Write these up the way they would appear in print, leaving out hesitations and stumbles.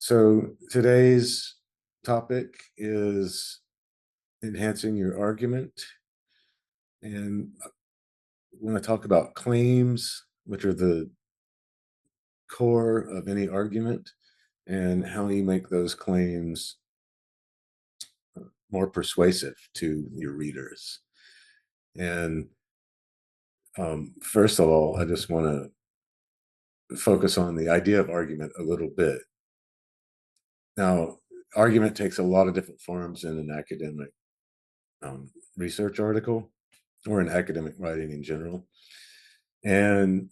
So today's topic is enhancing your argument. And when I talk about claims, which are the core of any argument, and how you make those claims more persuasive to your readers. And first of all, I just want to focus on the idea of argument a little bit. Now, argument takes a lot of different forms in an academic research article or in academic writing in general. And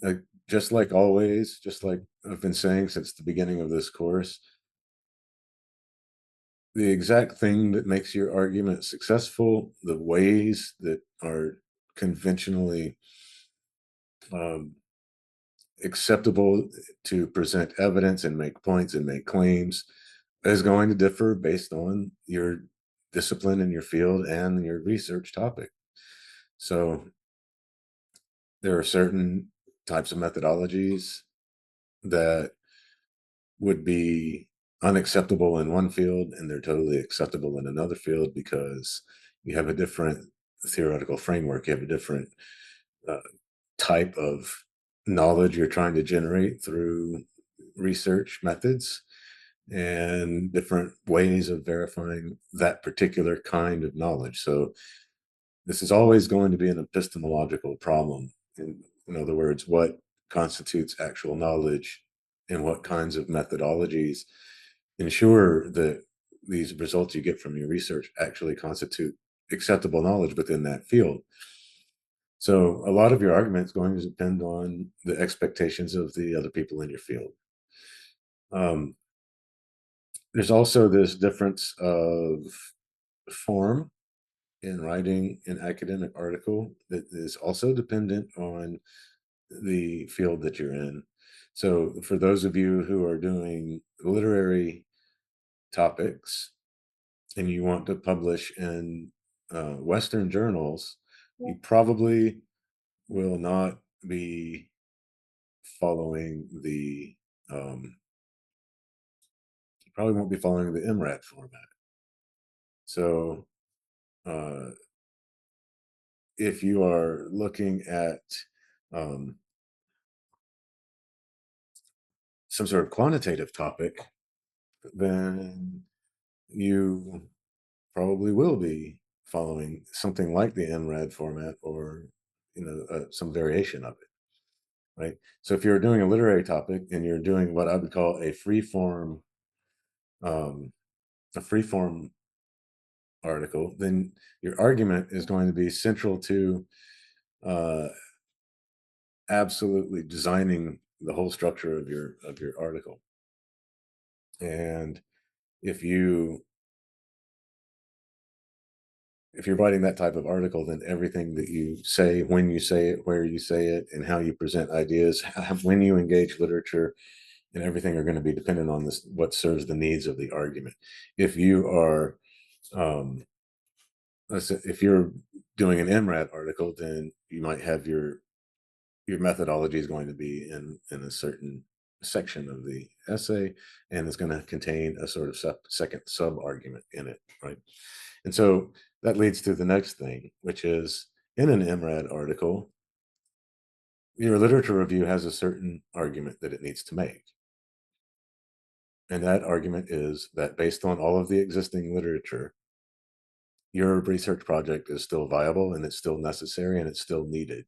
just like always, just like I've been saying since the beginning of this course, the exact thing that makes your argument successful, the ways that are conventionally um, acceptable to present evidence and make points and make claims, is going to differ based on your discipline in your field and your research topic. So there are certain types of methodologies that would be unacceptable in one field and they're totally acceptable in another field because you have a different theoretical framework, you have a different uh, type of knowledge you're trying to generate through research methods and different ways of verifying that particular kind of knowledge. So this is always going to be an epistemological problem. In other words, what constitutes actual knowledge and what kinds of methodologies ensure that these results you get from your research actually constitute acceptable knowledge within that field. So a lot of your argument is going to depend on the expectations of the other people in your field. Um, there's also this difference of form in writing an academic article that is also dependent on the field that you're in. So, for those of you who are doing literary topics and you want to publish in Western journals, you probably will not be following the you probably won't be following the MRAT format. So, uh, if you are looking at um, some sort of quantitative topic, then you probably will be following something like the MRAD format or some variation of it, right? So if you're doing a literary topic and you're doing what I would call um, a free form article, then your argument is going to be central to uh, absolutely designing the whole structure of your article. And if you if you're writing that type of article, then everything that you say, when you say it, where you say it, and how you present ideas, when you engage literature, and everything are going to be dependent on this, what serves the needs of the argument. If you are, um, let's say, if you're doing an MRAT article, then you might have your methodology is going to be in a certain section of the essay, and it's going to contain a sort of second sub argument in it, right? And so that leads to the next thing, which is in an MRAD article, your literature review has a certain argument that it needs to make. And that argument is that based on all of the existing literature, your research project is still viable and it's still necessary and it's still needed.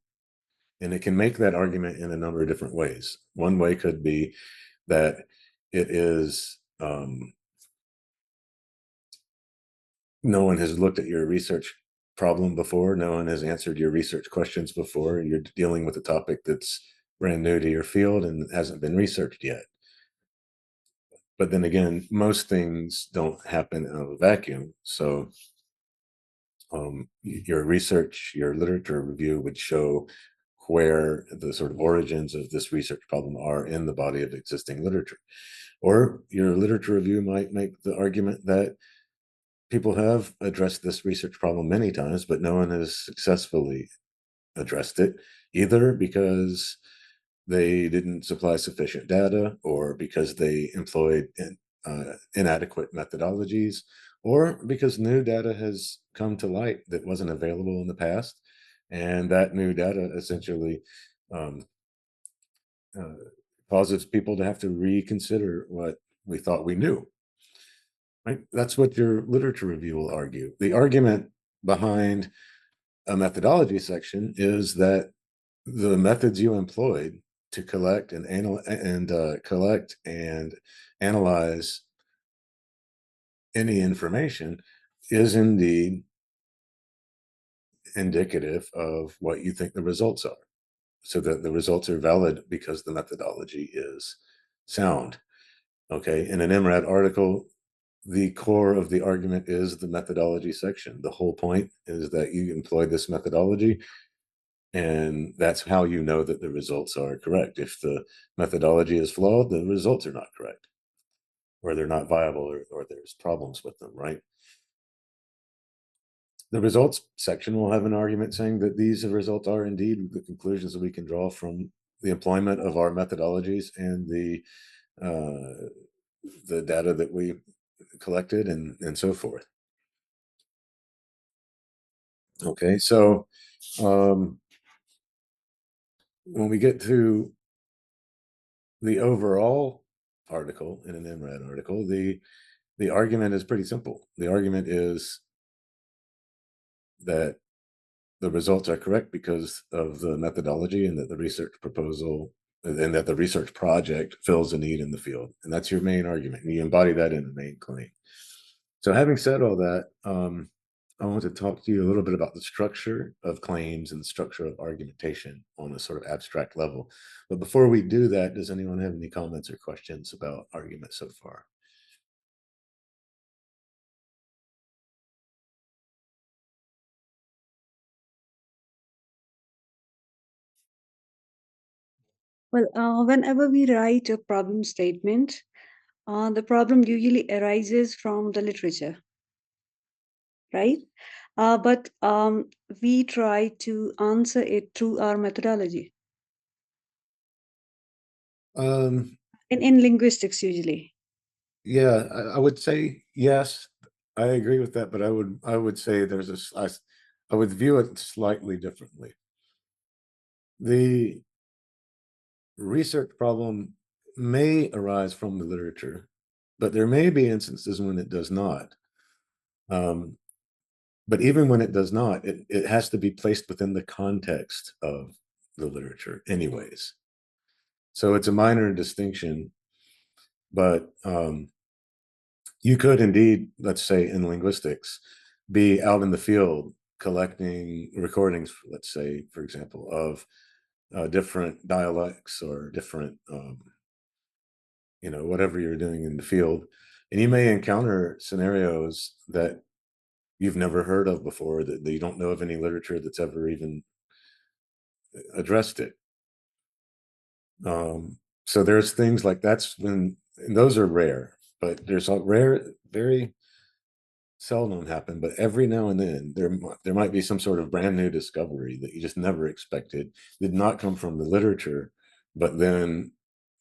And it can make that argument in a number of different ways. One way could be that it is no one has looked at your research problem before. No one has answered your research questions before. You're dealing with a topic that's brand new to your field and hasn't been researched yet. But then again, most things don't happen in a vacuum. So your research, your literature review would show where the sort of origins of this research problem are in the body of existing literature. Or your literature review might make the argument that people have addressed this research problem many times, but no one has successfully addressed it, either because they didn't supply sufficient data or because they employed inadequate methodologies, or because new data has come to light that wasn't available in the past. And that new data essentially um, uh, causes people to have to reconsider what we thought we knew. Right? That's what your literature review will argue. The argument behind a methodology section is that the methods you employed to collect and analyze any information is indeed indicative of what you think the results are, so that the results are valid because the methodology is sound. Okay, in an MRAD article, the core of the argument is the methodology section. The whole point is that you employ this methodology, and that's how you know that the results are correct. If the methodology is flawed, the results are not correct, or they're not viable, or there's problems with them, right? The results section will have an argument saying that these results are indeed the conclusions that we can draw from the employment of our methodologies and uh, the data that we collected, and so forth. Okay, so um, when we get to the overall article in an MRAD article, the argument is pretty simple. The argument is that the results are correct because of the methodology, and that the research proposal and that the research project fills a need in the field. And that's your main argument. And you embody that in the main claim. So having said all that, I want to talk to you a little bit about the structure of claims and the structure of argumentation on a sort of abstract level. But before we do that, does anyone have any comments or questions about argument so far? Well, whenever we write a problem statement, the problem usually arises from the literature, right? But we try to answer it through our methodology Um, in linguistics, usually. yeah, I would say yes. I agree with that, but I would say I would view it slightly differently. The research problem may arise from the literature, but there may be instances when it does not. Um, but even when it does not, it has to be placed within the context of the literature, anyways. So it's a minor distinction, but you could indeed, let's say in linguistics, be out in the field collecting recordings, let's say, for example, of different dialects or different whatever you're doing in the field. And you may encounter scenarios that you've never heard of before, that you don't know of any literature that's ever even addressed it. So there's things like that's when, and those are rare, but there's a rare, very seldom happen, but every now and then there might be some sort of brand new discovery that you just never expected, did not come from the literature, but then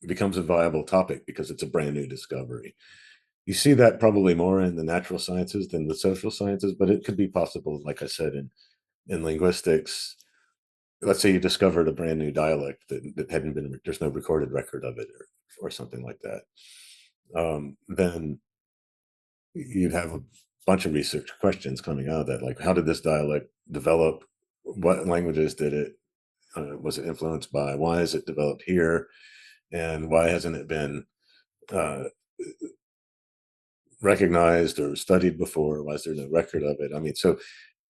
becomes a viable topic because it's a brand new discovery. You see that probably more in the natural sciences than the social sciences, but it could be possible, like I said, in linguistics. Let's say you discovered a brand new dialect that hadn't been, there's no recorded record of it, or something like that. Then you'd have a bunch of research questions coming out of that, like how did this dialect develop? What languages did it was it influenced by? Why is it developed here? And why hasn't it been uh, recognized or studied before? Why is there no record of it? I mean, so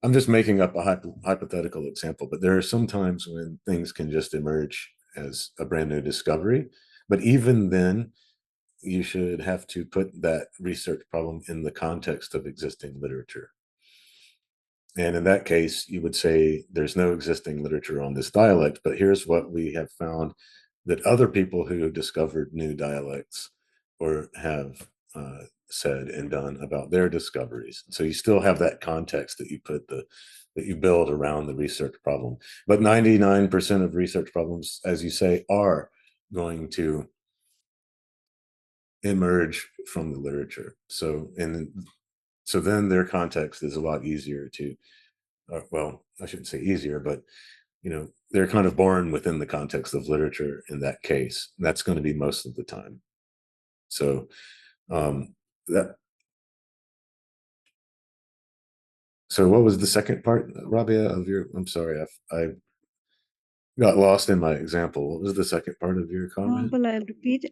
I'm just making up a hypothetical example, but there are some times when things can just emerge as a brand new discovery. But even then, you should have to put that research problem in the context of existing literature. And in that case, you would say there's no existing literature on this dialect, but here's what we have found that other people who have discovered new dialects or have said and done about their discoveries. So you still have that context that you build around the research problem. But 99% of research problems, as you say, are going to emerge from the literature. So then their context is a lot easier to, well, I shouldn't say easier, but they're kind of born within the context of literature in that case. That's going to be most of the time. So um, that. So what was the second part, Rabia, of your? I'm sorry, I got lost in my example. What was the second part of your comment? Well, I'll repeat.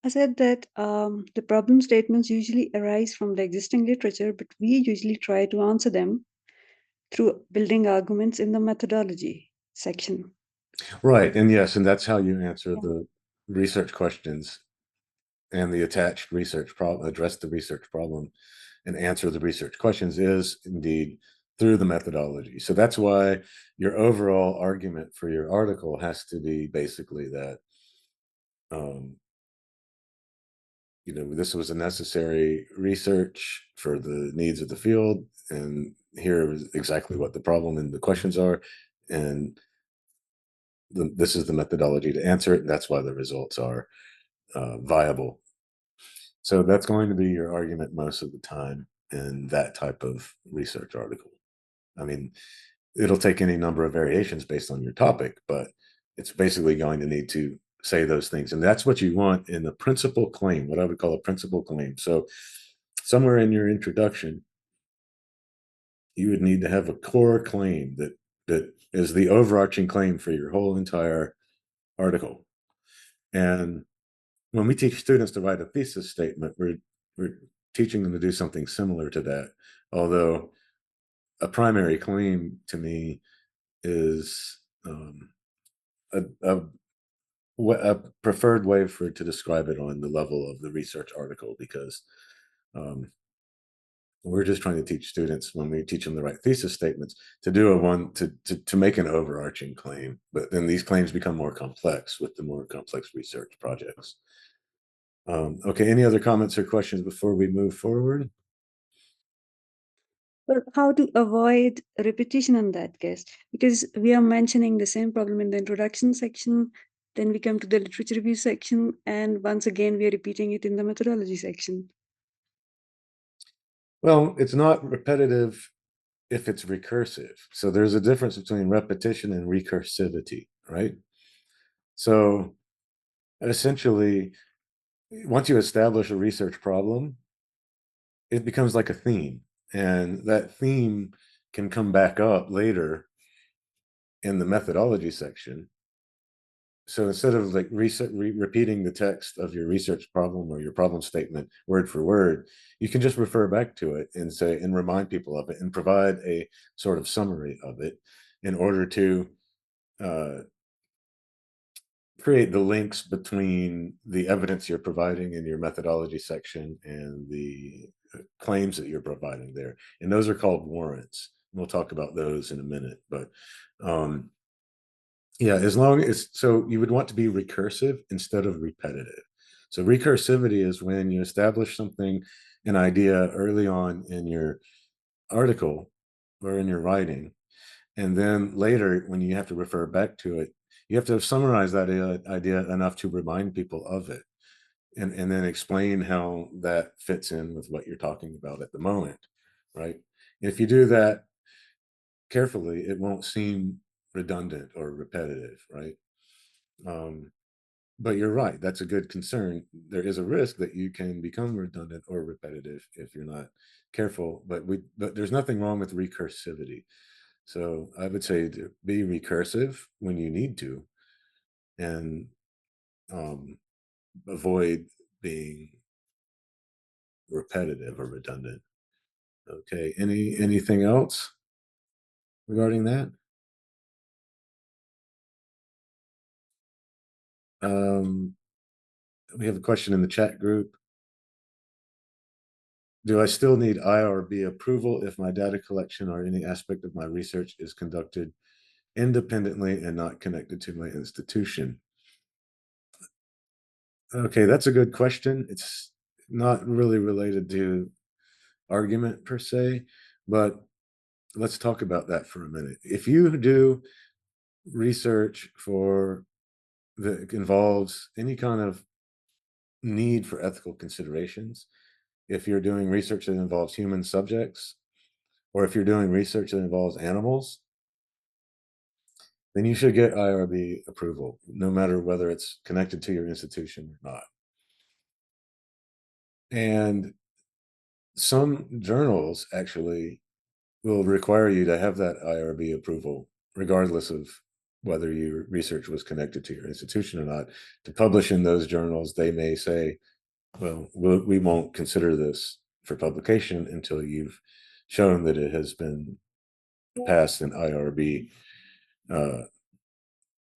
I said that the problem statements usually arise from the existing literature, but we usually try to answer them through building arguments in the methodology section. Right, and yes, and that's how you answer the research questions and the attached research problem, address the research problem and answer the research questions is indeed through the methodology. So that's why your overall argument for your article has to be basically that um, this was a necessary research for the needs of the field, and here is exactly what the problem and the questions are, and this is the methodology to answer it, and that's why the results are viable. So that's going to be your argument most of the time in that type of research article. I mean, it'll take any number of variations based on your topic, but it's basically going to need to say those things. And that's what you want in the principal claim, what I would call a principal claim. So somewhere in your introduction, you would need to have a core claim that is the overarching claim for your whole entire article. And when we teach students to write a thesis statement, we're teaching them to do something similar to that. Although a primary claim to me is a, a a preferred way to describe it on the level of the research article, because um, we're just trying to teach students, when we teach them the right thesis statements, to do a one to make an overarching claim. But then these claims become more complex with the more complex research projects. Okay, any other comments or questions before we move forward? Well, how to avoid repetition in that case? Because we are mentioning the same problem in the introduction section, then we come to the literature review section, and once again we are repeating it in the methodology section. Well, it's not repetitive if it's recursive. So there's a difference between repetition and recursivity, right? So essentially, once you establish a research problem, it becomes like a theme, and that theme can come back up later in the methodology section. So instead of like repeating the text of your research problem or your problem statement word for word, you can just refer back to it and say and remind people of it and provide a sort of summary of it in order to uh, create the links between the evidence you're providing in your methodology section and the claims that you're providing there. And those are called warrants. We'll talk about those in a minute. But um, yeah, as long as, so you would want to be recursive instead of repetitive. So recursivity is when you establish something, an idea early on in your article or in your writing, and then later, when you have to refer back to it, you have to summarize that idea enough to remind people of it, and then explain how that fits in with what you're talking about at the moment, right? If you do that carefully, it won't seem redundant or repetitive, right? Um, but you're right. That's a good concern. There is a risk that you can become redundant or repetitive if you're not careful. But there's nothing wrong with recursivity. So I would say to be recursive when you need to, and um, avoid being repetitive or redundant. Okay. Anything else regarding that? Um, we have a question in the chat group. Do I still need IRB approval if my data collection or any aspect of my research is conducted independently and not connected to my institution? Okay, that's a good question. It's not really related to argument per se, but let's talk about that for a minute. If you do research for that involves any kind of need for ethical considerations. If you're doing research that involves human subjects, or if you're doing research that involves animals, then you should get IRB approval, no matter whether it's connected to your institution or not. And some journals actually will require you to have that IRB approval, regardless of whether your research was connected to your institution or not. To publish in those journals, they may say, well, we won't consider this for publication until you've shown that it has been passed an IRB uh,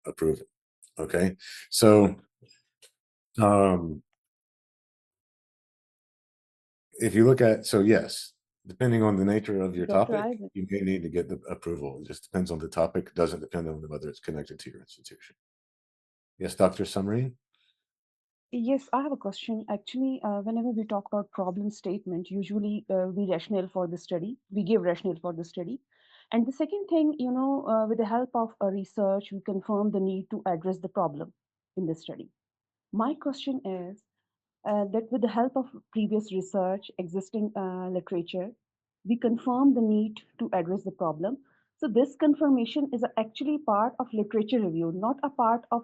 approval. Okay. So, um, if you look at, so yes, depending on the nature of your Dr. topic, Ivan. you may need to get the approval. It just depends on the topic. It doesn't depend on whether it's connected to your institution. Yes, Dr. Summerine? Yes, I have a question. Actually, whenever we talk about problem statement, usually we rationale for the study. We give rationale for the study. And the second thing, with the help of a research, we confirm the need to address the problem in the study. My question is that with the help of previous research, existing literature, we confirm the need to address the problem. So this confirmation is actually part of literature review, not a part of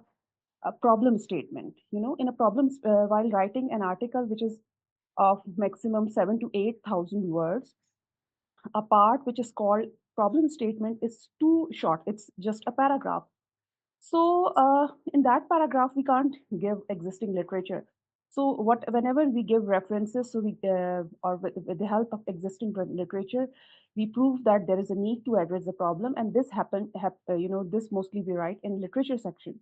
a problem statement. In a problem, while writing an article which is of maximum 7 to 8,000 words, a part which is called problem statement is too short. It's just a paragraph. So in that paragraph, we can't give existing literature. So whenever we give references, so we or with the help of existing literature, we prove that there is a need to address the problem, and this this mostly we write in literature section.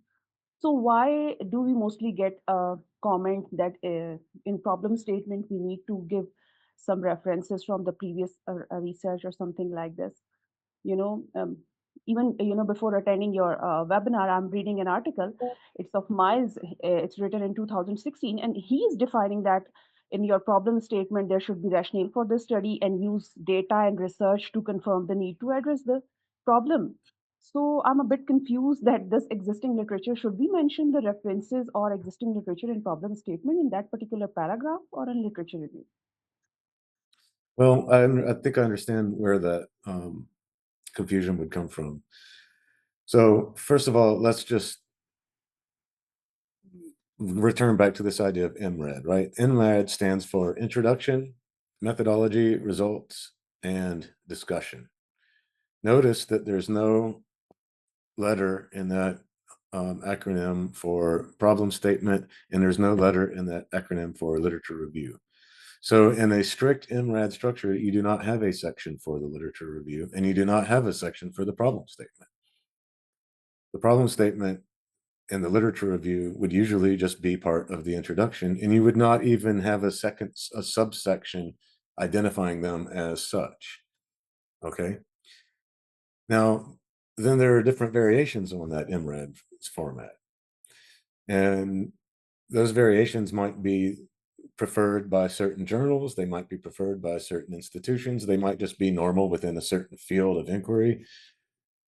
So why do we mostly get a comment that in problem statement we need to give some references from the previous research or something like this? you know um, Even before attending your webinar, I'm reading an article. It's of Miles. It's written in 2016, and he is defining that in your problem statement there should be rationale for the study and use data and research to confirm the need to address the problem. So I'm a bit confused that this existing literature, should we mention the references or existing literature in problem statement in that particular paragraph or in literature review? Well, I think I understand where that confusion would come from. So, first of all, let's just return back to this idea of MRAD, right? MRAD stands for Introduction, Methodology, Results, and Discussion. Notice that there's no letter in that acronym for problem statement, and there's no letter in that acronym for literature review. So in a strict MRAD structure, you do not have a section for the literature review, and you do not have a section for the problem statement. The problem statement and the literature review would usually just be part of the introduction, and you would not even have a subsection identifying them as such. Okay. Now, then there are different variations on that MRAD format, and those variations might be preferred by certain journals. They might be preferred by certain institutions. They might just be normal within a certain field of inquiry,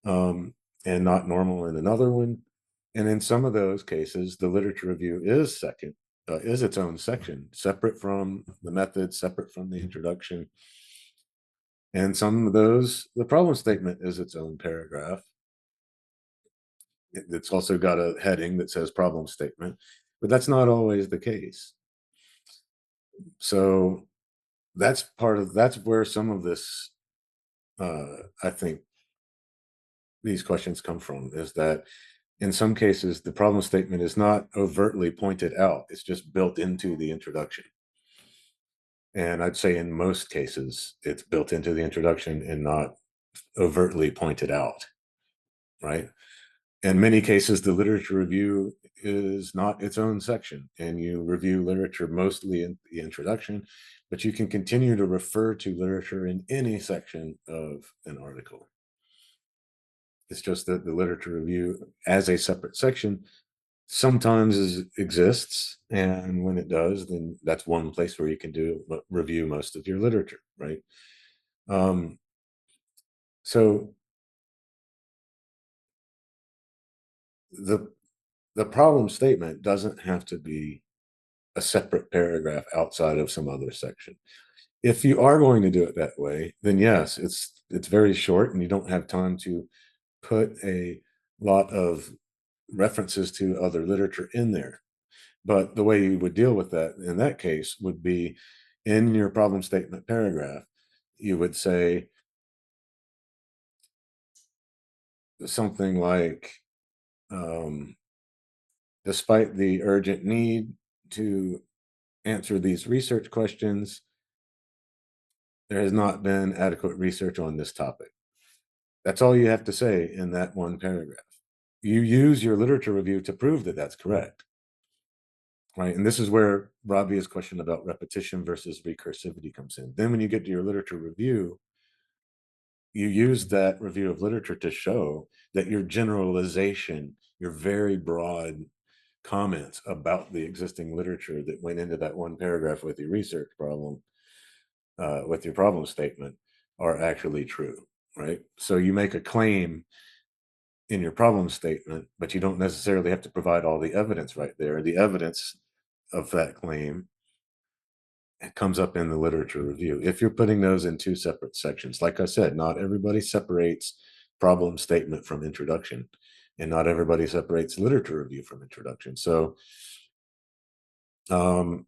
um, and not normal in another one. And in some of those cases, the literature review is its own section, separate from the method, separate from the introduction. And some of those, the problem statement is its own paragraph. It's also got a heading that says problem statement, but that's not always the case. So that's where some of this, I think, these questions come from, is that in some cases the problem statement is not overtly pointed out, it's just built into the introduction. And I'd say in most cases it's built into the introduction and not overtly pointed out, right? In many cases the literature review is not its own section, and you review literature mostly in the introduction, but you can continue to refer to literature in any section of an article. It's just that the literature review as a separate section sometimes exists, and when it does, then that's one place where you can review most of your literature, right? Um, so the the problem statement doesn't have to be a separate paragraph outside of some other section. If you are going to do it that way, then yes, it's very short and you don't have time to put a lot of references to other literature in there. But the way you would deal with that in that case would be in your problem statement paragraph, you would say something like, um, despite the urgent need to answer these research questions, there has not been adequate research on this topic. That's all you have to say in that one paragraph. You use your literature review to prove that that's correct, right? And this is where Rabia's question about repetition versus recursivity comes in. Then when you get to your literature review, you use that review of literature to show that your generalization, your very broad comments about the existing literature that went into that one paragraph with your research problem, with your problem statement, are actually true, right? So you make a claim in your problem statement, but you don't necessarily have to provide all the evidence right there. The evidence of that claim comes up in the literature review. If you're putting those in two separate sections, like I said, not everybody separates problem statement from introduction, and not everybody separates literature review from introduction. So, um,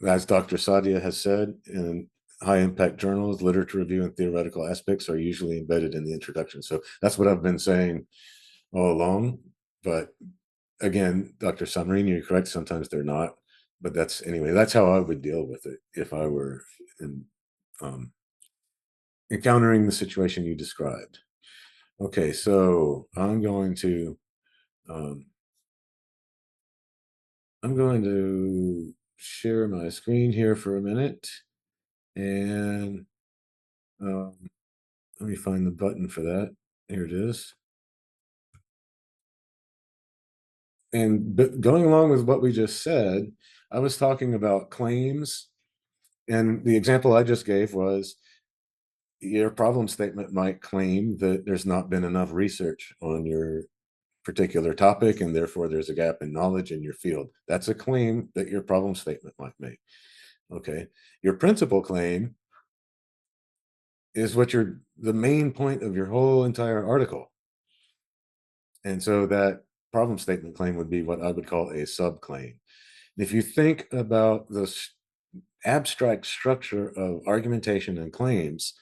as Dr. Sadia has said, in high impact journals, literature review and theoretical aspects are usually embedded in the introduction. So that's what I've been saying all along. But again, Dr. Samarin, you're correct. Sometimes they're not. But that's how I would deal with it if I were in, um, encountering the situation you described. Okay, so um, I'm going to share my screen here for a minute, and um, let me find the button for that. Here it is. And going along with what we just said, I was talking about claims, and the example I just gave was your problem statement might claim that there's not been enough research on your particular topic, and therefore there's a gap in knowledge in your field. That's a claim that your problem statement might make. Okay. Your principal claim is the main point of your whole entire article. And so that problem statement claim would be what I would call a subclaim. If you think about the abstract structure of argumentation and claims,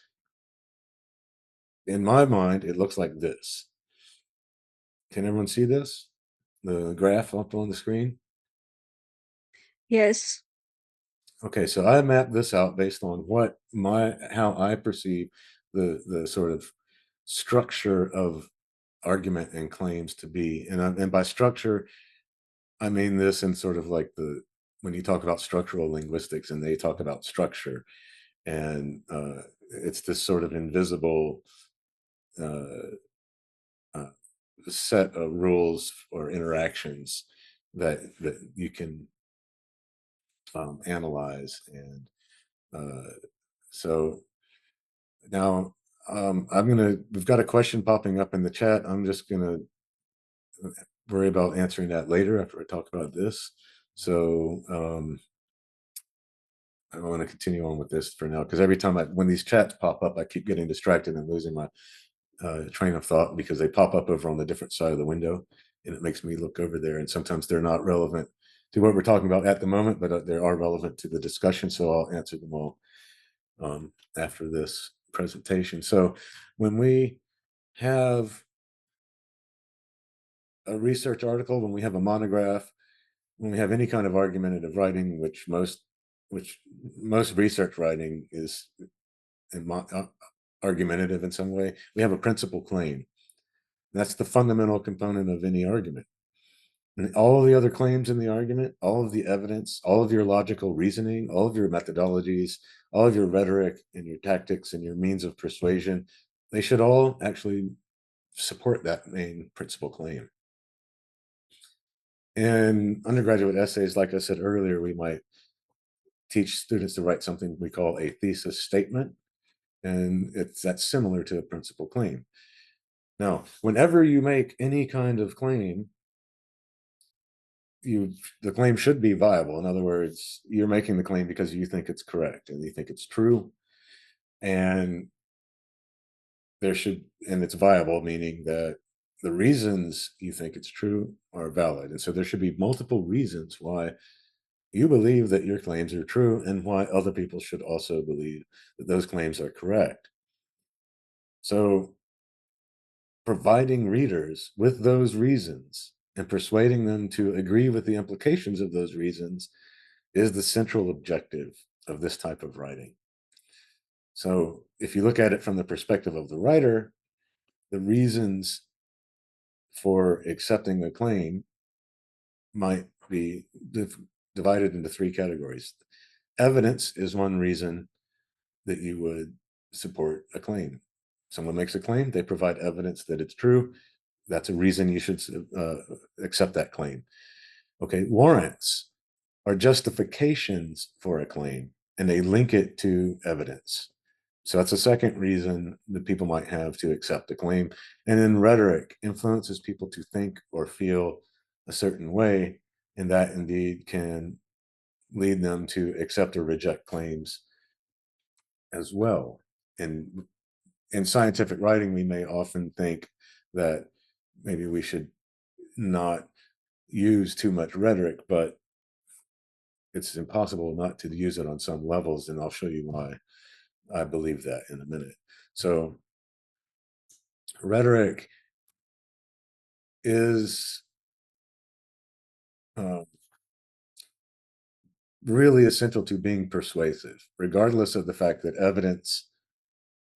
in my mind, it looks like this. Can everyone see this? The graph up on the screen? Yes. Okay, so I mapped this out based on how I perceive the sort of structure of argument and claims to be. And by structure, I mean this in sort of like when you talk about structural linguistics and they talk about structure, and it's this sort of invisible uh, uh, set of rules or interactions that you can analyze. And so now we've got a question popping up in the chat. I'm just gonna worry about answering that later after I talk about this. So I want to continue on with this for now, because every time when these chats pop up, I keep getting distracted and losing my train of thought, because they pop up over on the different side of the window, and it makes me look over there. And sometimes they're not relevant to what we're talking about at the moment, but they are relevant to the discussion. So I'll answer them all after this presentation. So when we have a research article, when we have a monograph, when we have any kind of argumentative writing, which most research writing is argumentative in some way, we have a principal claim. That's the fundamental component of any argument. And all of the other claims in the argument, all of the evidence, all of your logical reasoning, all of your methodologies, all of your rhetoric and your tactics and your means of persuasion, they should all actually support that main principal claim. In undergraduate essays, like I said earlier, we might teach students to write something we call a thesis statement, and that's similar to a principal claim. Now, whenever you make any kind of claim, the claim should be viable. In other words, you're making the claim because you think it's correct and you think it's true, and it's viable, meaning that the reasons you think it's true are valid. And so there should be multiple reasons why you believe that your claims are true and why other people should also believe that those claims are correct. So providing readers with those reasons and persuading them to agree with the implications of those reasons is the central objective of this type of writing. So if you look at it from the perspective of the writer, the reasons for accepting a claim might be divided into three categories. Evidence is one reason that you would support a claim. Someone makes a claim, they provide evidence that it's true. That's a reason you should accept that claim. Okay, warrants are justifications for a claim, and they link it to evidence. So that's a second reason that people might have to accept a claim. And then rhetoric influences people to think or feel a certain way, and that indeed can lead them to accept or reject claims as well. And in scientific writing, we may often think that maybe we should not use too much rhetoric, but it's impossible not to use it on some levels. And I'll show you why I believe that in a minute. So, rhetoric is uh, really essential to being persuasive, regardless of the fact that evidence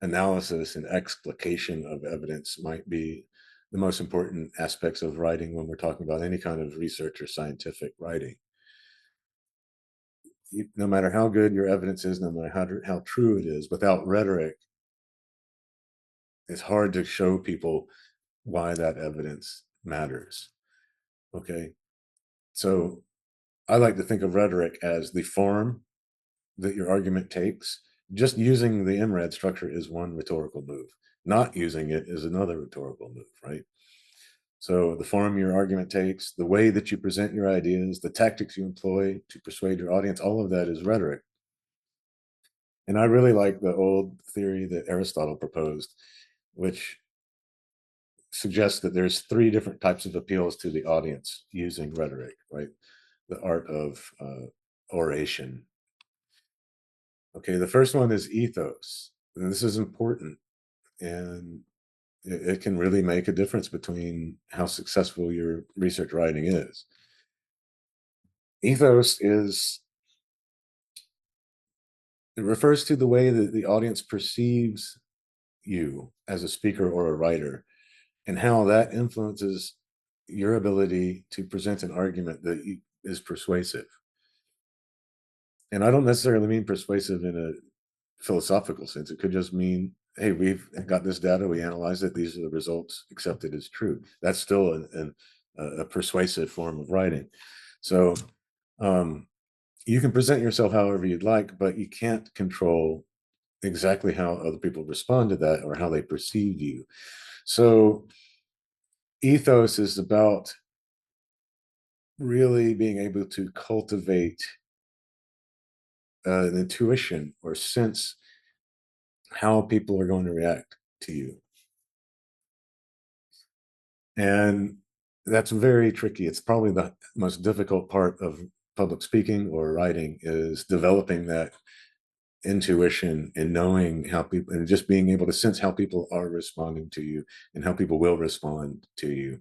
analysis and explication of evidence might be the most important aspects of writing when we're talking about any kind of research or scientific writing. No matter how good your evidence is, no matter how true it is, without rhetoric, it's hard to show people why that evidence matters. Okay. So I like to think of rhetoric as the form that your argument takes. Just using the MRAD structure is one rhetorical move. Not using it is another rhetorical move, right? So the form your argument takes, the way that you present your ideas, the tactics you employ to persuade your audience, all of that is rhetoric. And I really like the old theory that Aristotle proposed, which suggests that there's three different types of appeals to the audience using rhetoric, right? The art of oration. Okay, the first one is ethos. And this is important, and it can really make a difference between how successful your research writing is. Ethos is it refers to the way that the audience perceives you as a speaker or a writer and how that influences your ability to present an argument that is persuasive. And I don't necessarily mean persuasive in a philosophical sense. It could just mean, hey, we've got this data, we analyzed it, these are the results, accepted as true. That's still a persuasive form of writing. So you can present yourself however you'd like, but you can't control exactly how other people respond to that or how they perceive you. So ethos is about really being able to cultivate an intuition or sense how people are going to react to you. And that's very tricky. It's probably the most difficult part of public speaking or writing is developing that intuition and knowing how people and just being able to sense how people are responding to you and how people will respond to you.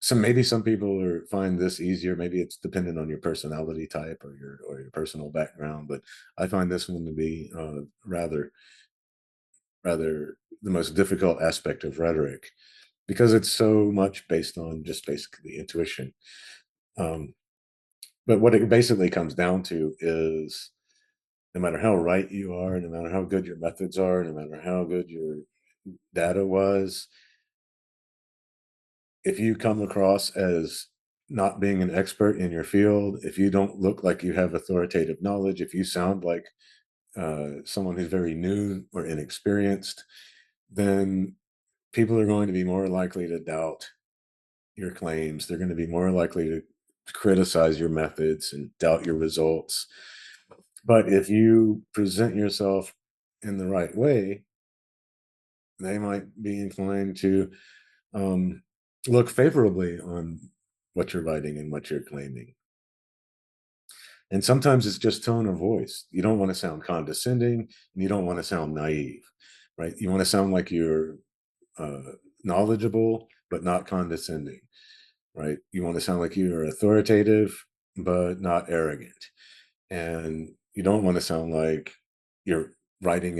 It's maybe some people find this easier. Maybe it's dependent on your personality type or your personal background, but I find this one to be rather the most difficult aspect of rhetoric because it's so much based on just basically intuition. Um, but what it basically comes down to is no matter how right you are, no matter how good your methods are, no matter how good your data was, if you come across as not being an expert in your field, if you don't look like you have authoritative knowledge, if you sound like someone who's very new or inexperienced, then people are going to be more likely to doubt your claims. They're going to be more likely to criticize your methods and doubt your results. But if you present yourself in the right way, they might be inclined to um, look favorably on what you're writing and what you're claiming. And sometimes it's just tone of voice. You don't want to sound condescending and you don't want to sound naive, right? You want to sound like you're uh, knowledgeable, but not condescending, right? You want to sound like you're authoritative, but not arrogant. And you don't want to sound like you're writing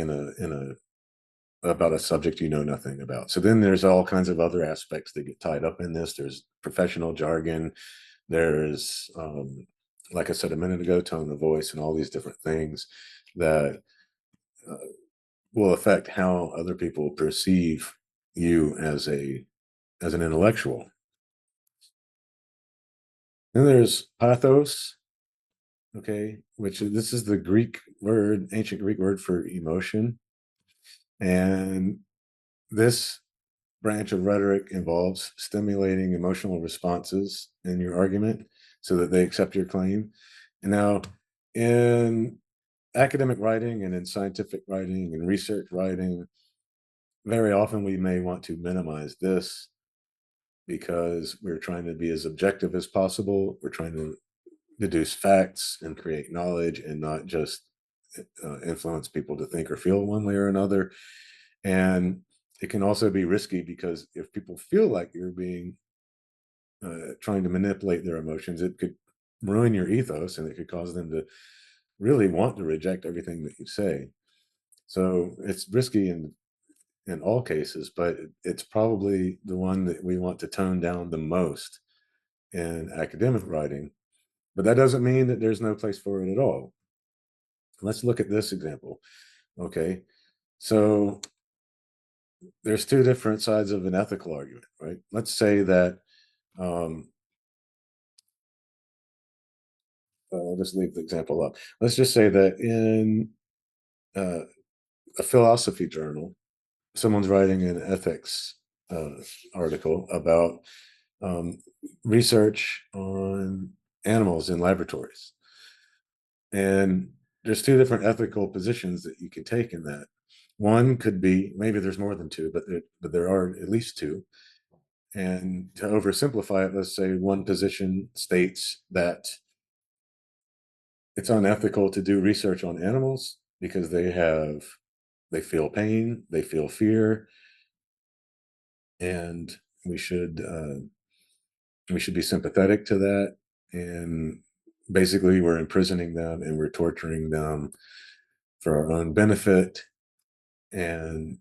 about a subject you know nothing about. So then there's all kinds of other aspects that get tied up in this. There's professional jargon. There's, like I said a minute ago, tone of voice and all these different things that uh, will affect how other people perceive you as an intellectual. Then there's pathos, okay, this is the Greek word, ancient Greek word for emotion. And this branch of rhetoric involves stimulating emotional responses in your argument so that they accept your claim. And now, in academic writing and in scientific writing and research writing, very often we may want to minimize this because we're trying to be as objective as possible. We're trying to deduce facts and create knowledge and not just influence people to think or feel one way or another. And it can also be risky because if people feel like you're being trying to manipulate their emotions, it could ruin your ethos and it could cause them to really want to reject everything that you say. So it's risky in all cases, but it's probably the one that we want to tone down the most in academic writing. But that doesn't mean that there's no place for it at all. Let's look at this example. Okay. So there's two different sides of an ethical argument, right? Let's say that um, I'll just leave the example up. Let's just say that in uh, a philosophy journal, someone's writing an ethics uh, article about um, research on animals in laboratories. And there's two different ethical positions that you can take in that. One could be, maybe there's more than two, but there are at least two. And to oversimplify it, let's say one position states that it's unethical to do research on animals because they feel pain, they feel fear, and we should uh, we should be sympathetic to that. And basically, we're imprisoning them and we're torturing them for our own benefit. And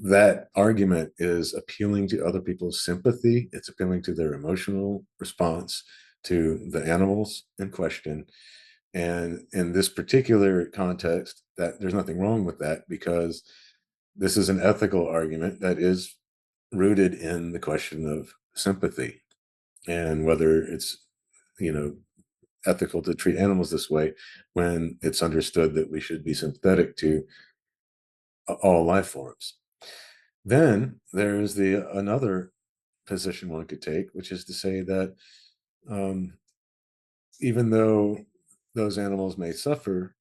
that argument is appealing to other people's sympathy. It's appealing to their emotional response to the animals in question. And in this particular context, that there's nothing wrong with that because this is an ethical argument that is rooted in the question of sympathy and whether it's, you know, ethical to treat animals this way when it's understood that we should be sympathetic to all life forms. Then there's the another position one could take, which is to say that um, even though those animals may suffer,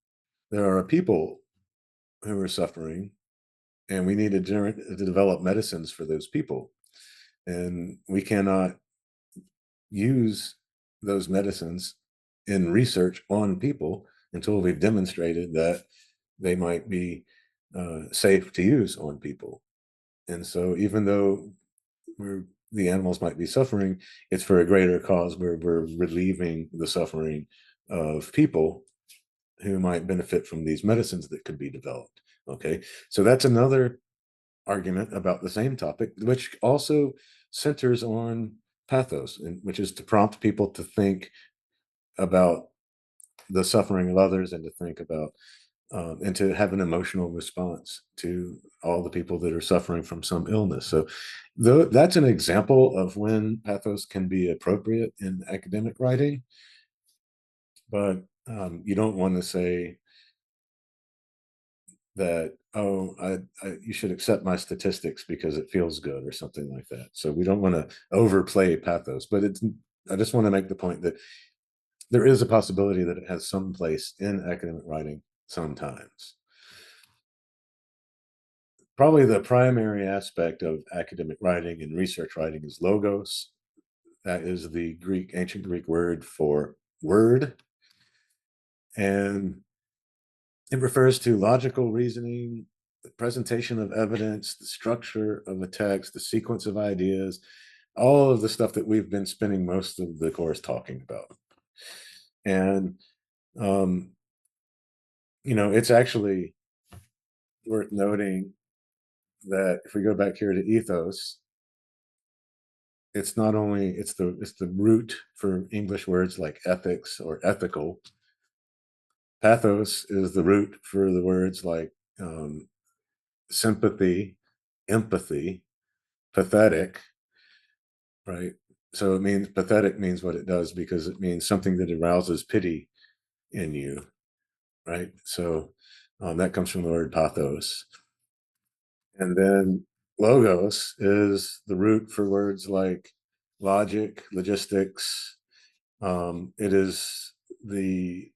there are people who are suffering, and we need to develop medicines for those people. And we cannot use those medicines in research on people until we've demonstrated that they might be safe to use on people. And so, even though the animals might be suffering, it's for a greater cause where we're relieving the suffering of people who might benefit from these medicines that could be developed. Okay, so that's another argument about the same topic, which also centers on pathos, which is to prompt people to think about the suffering of others and to think about and to have an emotional response to all the people that are suffering from some illness. So, that's an example of when pathos can be appropriate in academic writing, but you don't want to say that, oh, you should accept my statistics because it feels good or something like that. So we don't want to overplay pathos, but I just want to make the point that there is a possibility that it has some place in academic writing sometimes. Probably the primary aspect of academic writing and research writing is logos. That is the ancient Greek word for word. And it refers to logical reasoning, the presentation of evidence, the structure of a text, the sequence of ideas, all of the stuff that we've been spending most of the course talking about. And, um, it's actually worth noting that if we go back here to ethos, it's not only it's the root for English words like ethics or ethical. Pathos is the root for the words like sympathy, empathy, pathetic, right? So it means pathetic means what it does because it means something that arouses pity in you, right? So that comes from the word pathos. And then logos is the root for words like logic, logistics. It is the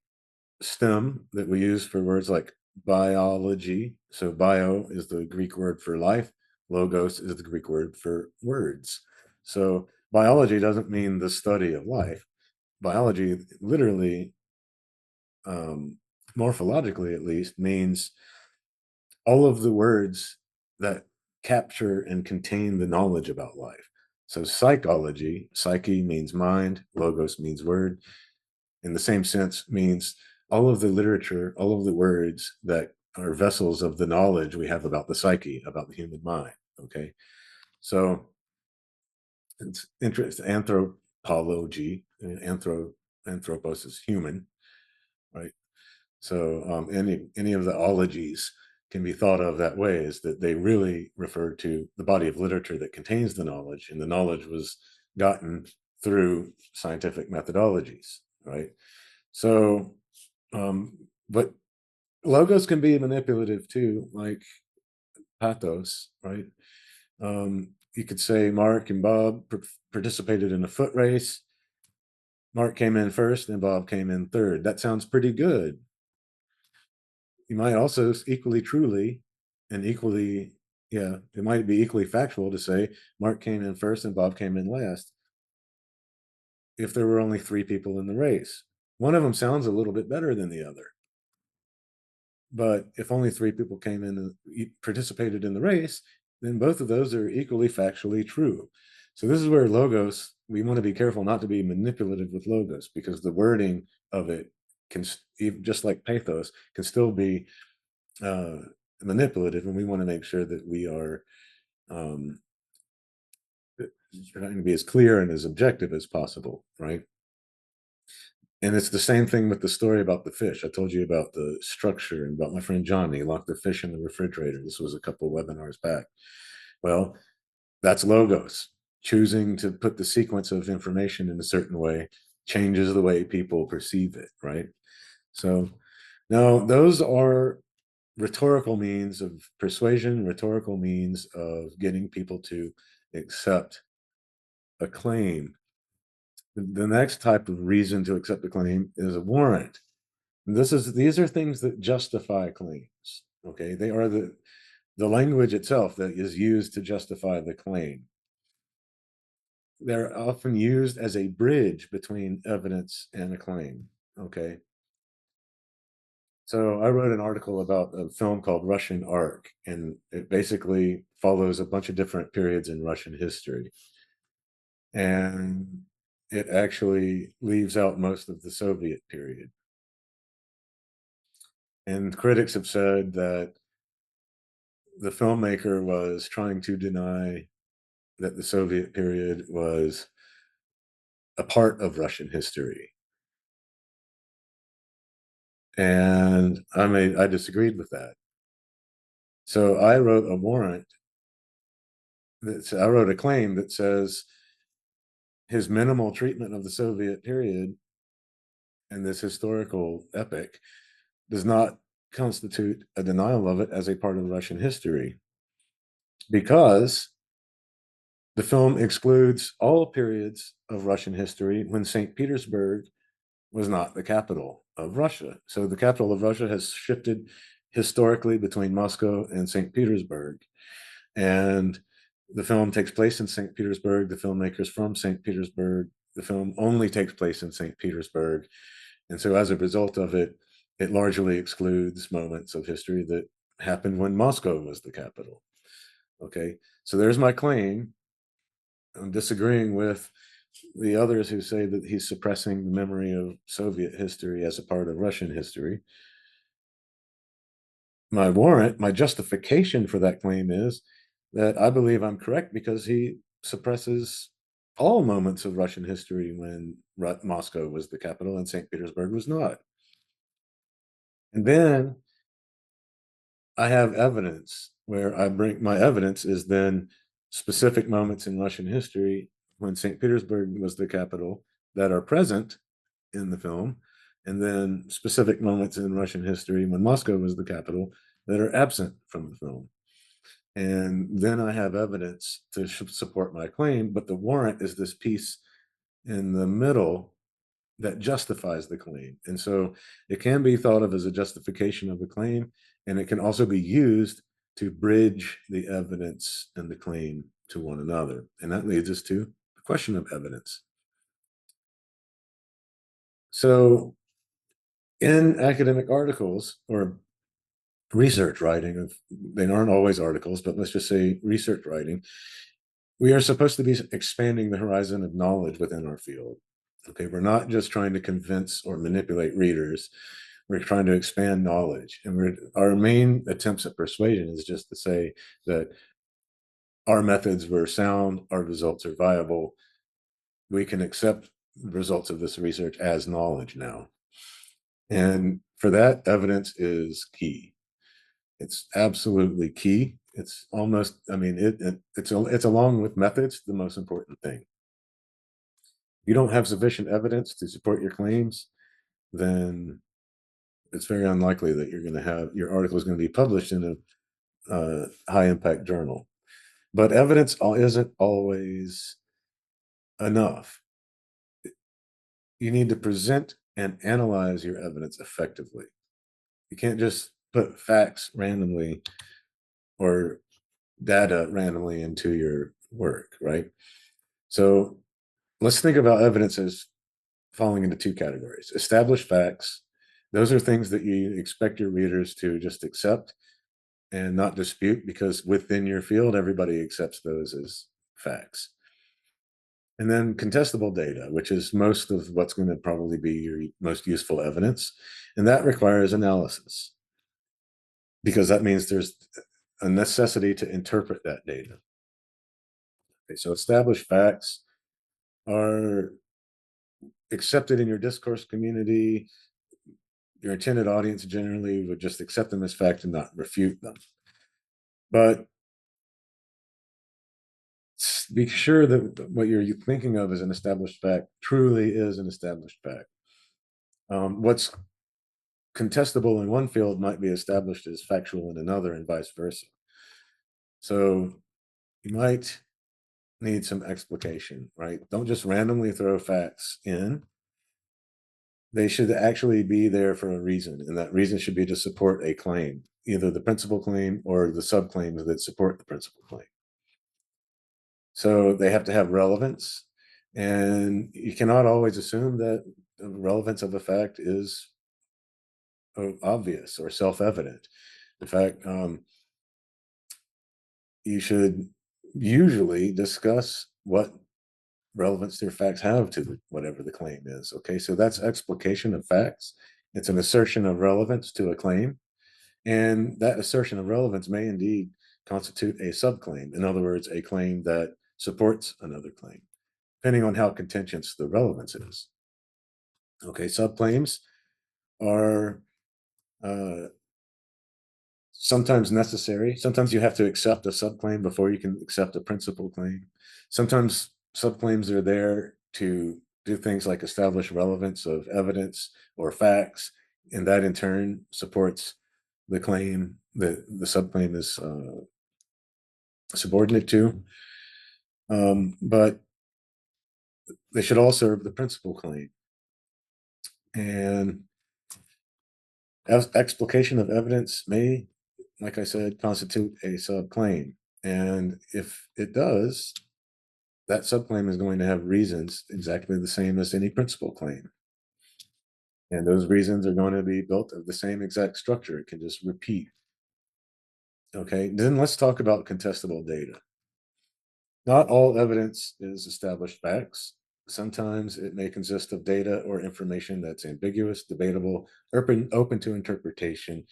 stem that we use for words like biology. So bio is the Greek word for life. Logos is the Greek word for words. So biology doesn't mean the study of life. Biology literally, morphologically at least, means all of the words that capture and contain the knowledge about life. So psychology, psyche means mind, logos means word, in the same sense means all of the literature, all of the words that are vessels of the knowledge we have about the psyche, about the human mind. Okay. So it's interesting. Anthropology, anthropos is human, right? So any of the ologies can be thought of that way, is that they really refer to the body of literature that contains the knowledge, and the knowledge was gotten through scientific methodologies, right? So, but logos can be manipulative too, like pathos, right? You could say Mark and Bob participated in a foot race. Mark came in first and Bob came in third. That sounds pretty good. You might also equally truly and equally, yeah, it might be equally factual to say Mark came in first and Bob came in last if there were only three people in the race. One of them sounds a little bit better than the other. But if only three people came in and participated in the race, then both of those are equally factually true. So this is where logos, we want to be careful not to be manipulative with logos, because the wording of it can, just like pathos, can still be uh, manipulative, and we want to make sure that we are um, trying to be as clear and as objective as possible, right? And it's the same thing with the story about the fish. I told you about the structure and about my friend Johnny locked the fish in the refrigerator. This was a couple of webinars back. Well, that's logos. Choosing to put the sequence of information in a certain way changes the way people perceive it, right? So now those are rhetorical means of persuasion, rhetorical means of getting people to accept a claim. The next type of reason to accept a claim is a warrant. These are things that justify claims. Okay, they are the language itself that is used to justify the claim. They're often used as a bridge between evidence and a claim. Okay, so I wrote an article about a film called Russian Ark, and it basically follows a bunch of different periods in Russian history, and it actually leaves out most of the Soviet period. And critics have said that the filmmaker was trying to deny that the Soviet period was a part of Russian history. And I disagreed with that. So I wrote a warrant I wrote a claim that says his minimal treatment of the Soviet period in this historical epic does not constitute a denial of it as a part of Russian history, because the film excludes all periods of Russian history when St. Petersburg was not the capital of Russia. So the capital of Russia has shifted historically between Moscow and St. Petersburg. And the film takes place in St. Petersburg. The filmmaker's from St. Petersburg. The film only takes place in St. Petersburg. And so as a result of it, it largely excludes moments of history that happened when Moscow was the capital. Okay, so there's my claim. I'm disagreeing with the others who say that he's suppressing the memory of Soviet history as a part of Russian history. My warrant, my justification for that claim is that I believe I'm correct because he suppresses all moments of Russian history when Moscow was the capital and St. Petersburg was not. And then I have evidence where I bring my evidence is then specific moments in Russian history when St. Petersburg was the capital that are present in the film, and then specific moments in Russian history when Moscow was the capital that are absent from the film. And then I have evidence to support my claim, but the warrant is this piece in the middle that justifies the claim. And so it can be thought of as a justification of the claim, and it can also be used to bridge the evidence and the claim to one another. And that leads us to the question of evidence. So in academic articles or research writing, they aren't always articles, but let's just say research writing, we are supposed to be expanding the horizon of knowledge within our field. Okay, we're not just trying to convince or manipulate readers. We're trying to expand knowledge, and our main attempts at persuasion is just to say that our methods were sound, our results are viable. We can accept the results of this research as knowledge now. And for that, evidence is key. It's absolutely key. It's almost, I mean, it's along with methods, the most important thing. You don't have sufficient evidence to support your claims, then it's very unlikely that you're going to have your article is going to be published in a high impact journal. But evidence isn't always enough. You need to present and analyze your evidence effectively. You can't just put facts randomly or data randomly into your work, right? So let's think about evidence as falling into two categories. Established facts, those are things that you expect your readers to just accept and not dispute, because within your field, everybody accepts those as facts. And then contestable data, which is most of what's going to probably be your most useful evidence. And that requires analysis, because that means there's a necessity to interpret that data. Okay, so established facts are accepted in your discourse community. Your intended audience generally would just accept them as fact and not refute them. But be sure that what you're thinking of as an established fact truly is an established fact. What's contestable in one field might be established as factual in another, and vice versa. So you might need some explication, right? Don't just randomly throw facts in. They should actually be there for a reason, and that reason should be to support a claim, either the principal claim or the subclaims that support the principal claim. So they have to have relevance, and you cannot always assume that the relevance of a fact is obvious or self-evident. In fact, you should usually discuss what relevance their facts have to whatever the claim is. Okay, so that's explication of facts. It's an assertion of relevance to a claim, and that assertion of relevance may indeed constitute a subclaim. In other words, a claim that supports another claim, depending on how contentious the relevance is. Okay, subclaims are sometimes necessary. Sometimes you have to accept a subclaim before you can accept a principal claim. Sometimes subclaims are there to do things like establish relevance of evidence or facts, and that in turn supports the claim that the subclaim is subordinate to, but they should all serve the principal claim. And explication of evidence may, like I said, constitute a subclaim. And if it does, that subclaim is going to have reasons exactly the same as any principal claim. And those reasons are going to be built of the same exact structure. It can just repeat. Okay, then let's talk about contestable data. Not all evidence is established facts. Sometimes it may consist of data or information that's ambiguous, debatable, open to interpretation,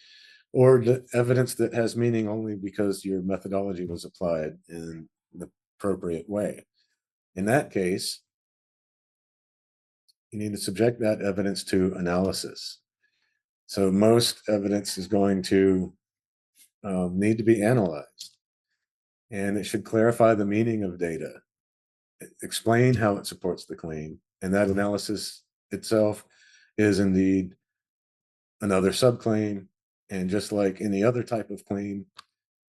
or the evidence that has meaning only because your methodology was applied in the appropriate way. In that case, you need to subject that evidence to analysis. So most evidence is going to need to be analyzed, and it should clarify the meaning of data, explain how it supports the claim, and that analysis itself is indeed another subclaim. And just like any other type of claim,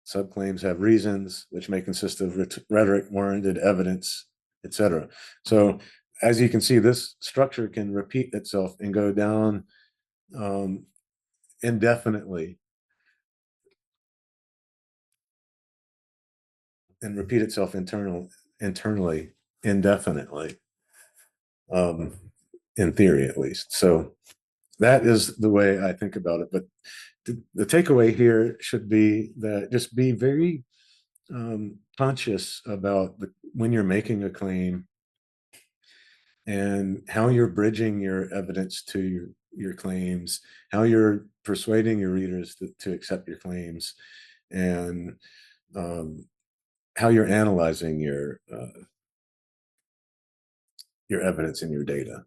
subclaims have reasons, which may consist of rhetoric, warranted evidence, etc. So as you can see, this structure can repeat itself and go down indefinitely and repeat itself internally indefinitely, in theory at least. So that is the way I think about it. But the takeaway here should be that just be very conscious about when you're making a claim and how you're bridging your evidence to your claims, how you're persuading your readers to accept your claims, and how you're analyzing your evidence and your data.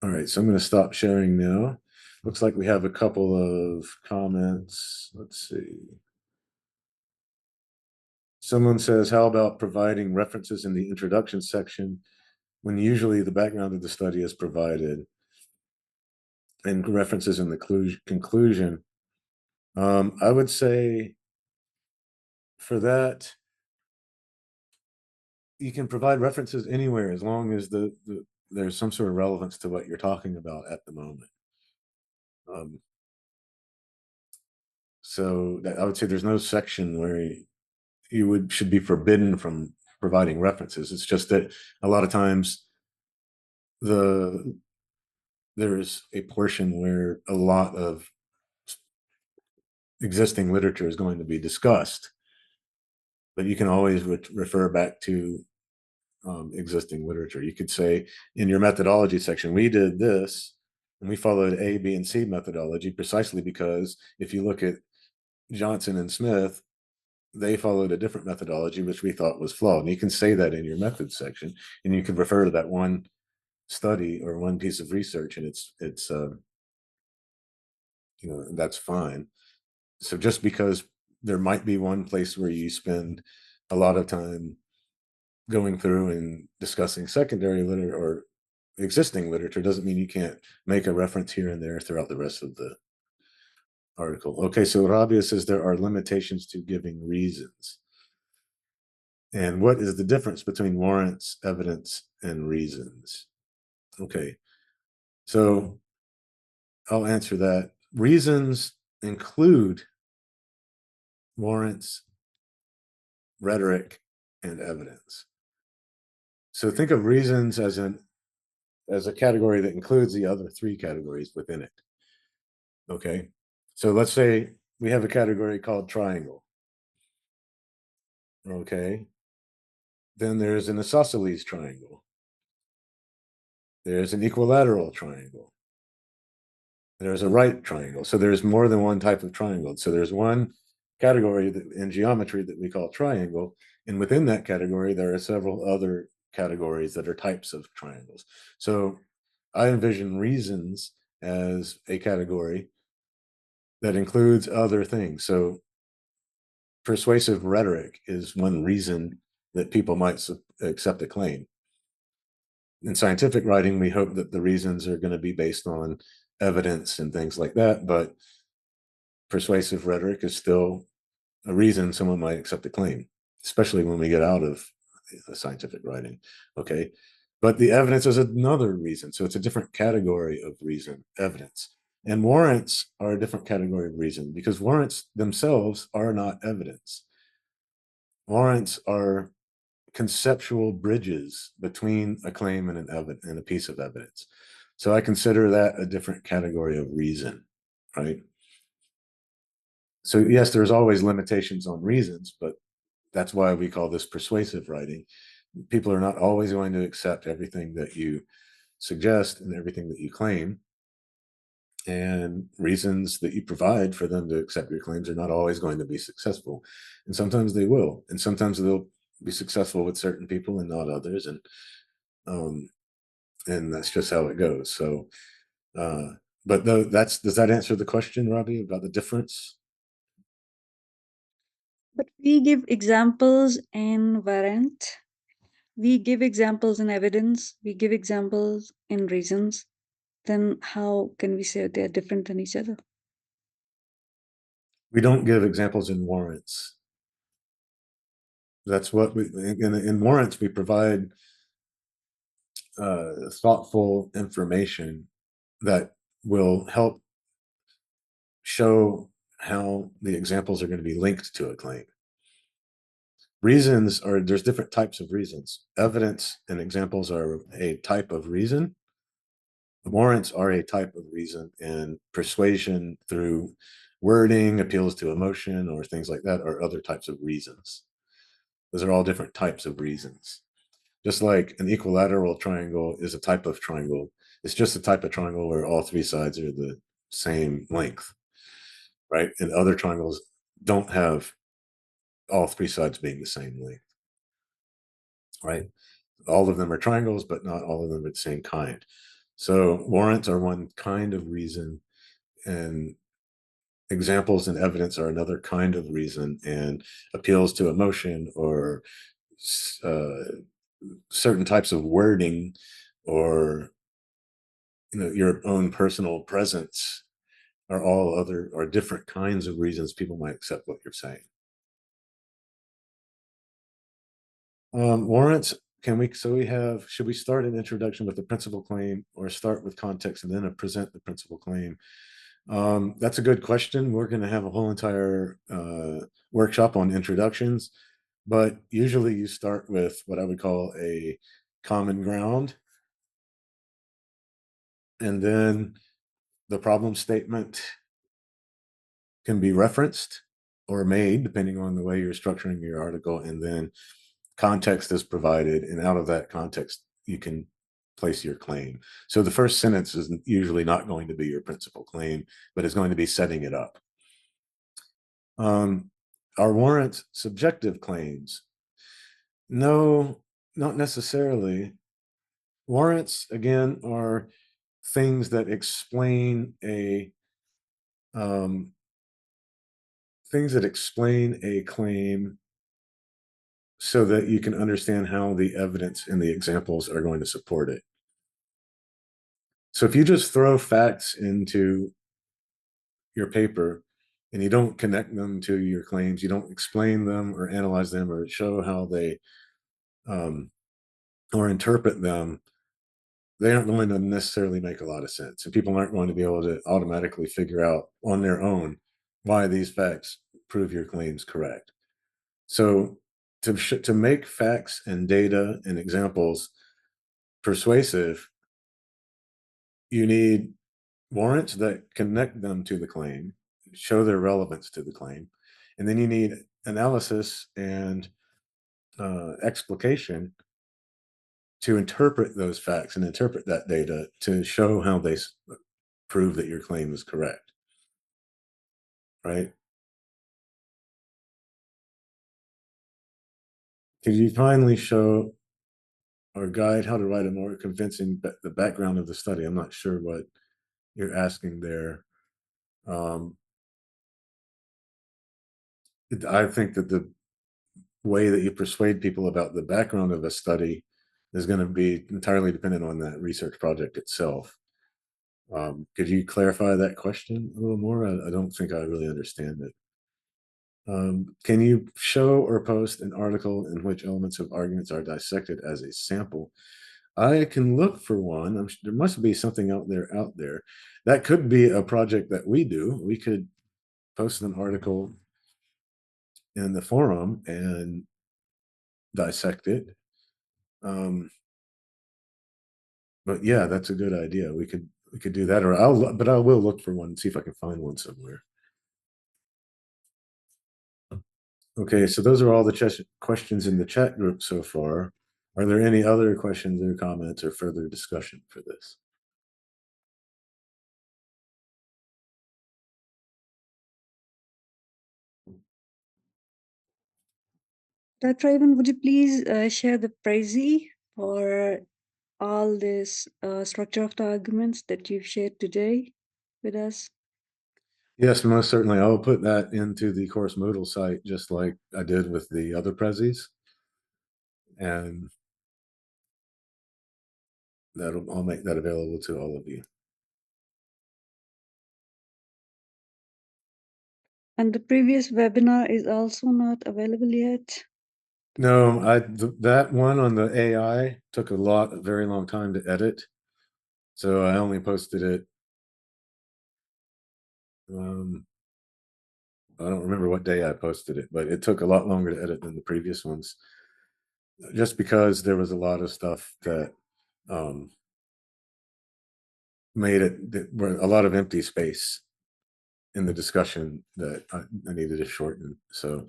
All right, so I'm going to stop sharing now. Looks like we have a couple of comments. Let's see. Someone says, how about providing references in the introduction section when usually the background of the study is provided and references in the conclusion? I would say for that, you can provide references anywhere as long as there's some sort of relevance to what you're talking about at the moment. So I would say there's no section where you should be forbidden from providing references. It's just that a lot of times there's a portion where a lot of existing literature is going to be discussed, but you can always refer back to existing literature. You could say in your methodology section, we did this and we followed A, B, and C methodology precisely because if you look at Johnson and Smith, they followed a different methodology, which we thought was flawed. And you can say that in your methods section, and you can refer to that one study or one piece of research, and it's that's fine. So just because there might be one place where you spend a lot of time going through and discussing secondary literature or existing literature doesn't mean you can't make a reference here and there throughout the rest of the article. Okay, so Rabia says there are limitations to giving reasons. And what is the difference between warrants, evidence, and reasons? Okay, so I'll answer that. Reasons include warrants, rhetoric, and evidence. So think of reasons as a category that includes the other three categories within it. Okay, so let's say we have a category called triangle. Okay, then there's an isosceles triangle. There's an equilateral triangle. There's a right triangle. So there's more than one type of triangle. So there's one category in geometry that we call triangle. And within that category, there are several other categories that are types of triangles. So I envision reasons as a category that includes other things. So persuasive rhetoric is one reason that people might accept a claim. In scientific writing, we hope that the reasons are going to be based on evidence and things like that. But persuasive rhetoric is still a reason someone might accept a claim, especially when we get out of scientific writing. Okay. But the evidence is another reason. So it's a different category of reason, evidence. And warrants are a different category of reason, because warrants themselves are not evidence. Warrants are conceptual bridges between a claim and and a piece of evidence. So I consider that a different category of reason, right? So yes, there's always limitations on reasons, but that's why we call this persuasive writing. People are not always going to accept everything that you suggest and everything that you claim. And reasons that you provide for them to accept your claims are not always going to be successful. And sometimes they will. And sometimes they'll be successful with certain people and not others. Um, and that's just how it goes. So, but though does that answer the question, Robbie, about the difference? But we give examples in warrant. We give examples in evidence. We give examples in reasons. Then how can we say they're different than each other? We don't give examples in warrants. That's what in warrants we provide thoughtful information that will help show how the examples are going to be linked to a claim. Reasons are, there's different types of reasons. Evidence and examples are a type of reason. Warrants are a type of reason, and persuasion through wording, appeals to emotion, or things like that are other types of reasons. Those are all different types of reasons. Just like an equilateral triangle is a type of triangle. It's just a type of triangle where all three sides are the same length, right? And other triangles don't have all three sides being the same length, right? All of them are triangles, but not all of them are the same kind. So warrants are one kind of reason, and examples and evidence are another kind of reason, and appeals to emotion or uh, certain types of wording, or your own personal presence, are different kinds of reasons people might accept what you're saying. Warrants, should we start an introduction with the principal claim, or start with context and then present the principal claim? That's a good question. We're going to have a whole entire workshop on introductions, but usually you start with what I would call a common ground, and then the problem statement can be referenced or made depending on the way you're structuring your article, and then context is provided, and out of that context you can place your claim. So the first sentence is usually not going to be your principal claim, but it's going to be setting it up. Are warrants subjective claims? No, not necessarily. Warrants, again, are things that explain a claim so that you can understand how the evidence and the examples are going to support it. So if you just throw facts into your paper and you don't connect them to your claims, you don't explain them or analyze them or show how they or interpret them, they aren't going to necessarily make a lot of sense. And people aren't going to be able to automatically figure out on their own why these facts prove your claims correct. So to make facts and data and examples persuasive, you need warrants that connect them to the claim, show their relevance to the claim, and then you need analysis and explication to interpret those facts and interpret that data to show how they prove that your claim is correct, right? Could you finally show or guide how to write a more convincing the background of the study? I'm not sure what you're asking there. I think that the way that you persuade people about the background of a study is going to be entirely dependent on that research project itself. Could you clarify that question a little more? I don't think I really understand it. Can you show or post an article in which elements of arguments are dissected as a sample? I can look for one. There must be something out there. That could be a project that we do. We could post an article in the forum and dissect it. Um, but yeah, that's a good idea. We could do that, or but I will look for one and see if I can find one somewhere. Okay, so those are all the questions in the chat group so far. Are there any other questions or comments or further discussion for this? Dr. Ivan, would you please share the pricey for all this structure of the arguments that you've shared today with us? Yes, most certainly. I'll put that into the course Moodle site just like I did with the other prezzies. And I'll make that available to all of you. And the previous webinar is also not available yet. No, that one on the AI took a very long time to edit. So I only posted it. I don't remember what day I posted it, but it took a lot longer to edit than the previous ones, just because there was a lot of stuff that um, made it that were a lot of empty space in the discussion that I needed to shorten so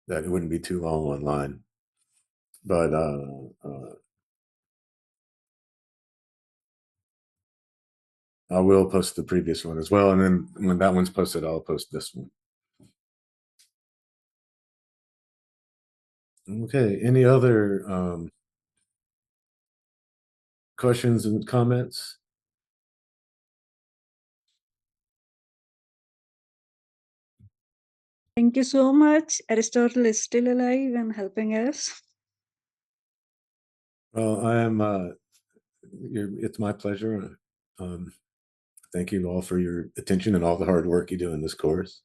that it wouldn't be too long online. But I will post the previous one as well, and then when that one's posted, I'll post this one. Okay. Any other questions and comments? Thank you so much. Aristotle is still alive and helping us. Well, I am. It's my pleasure. Thank you all for your attention and all the hard work you do in this course.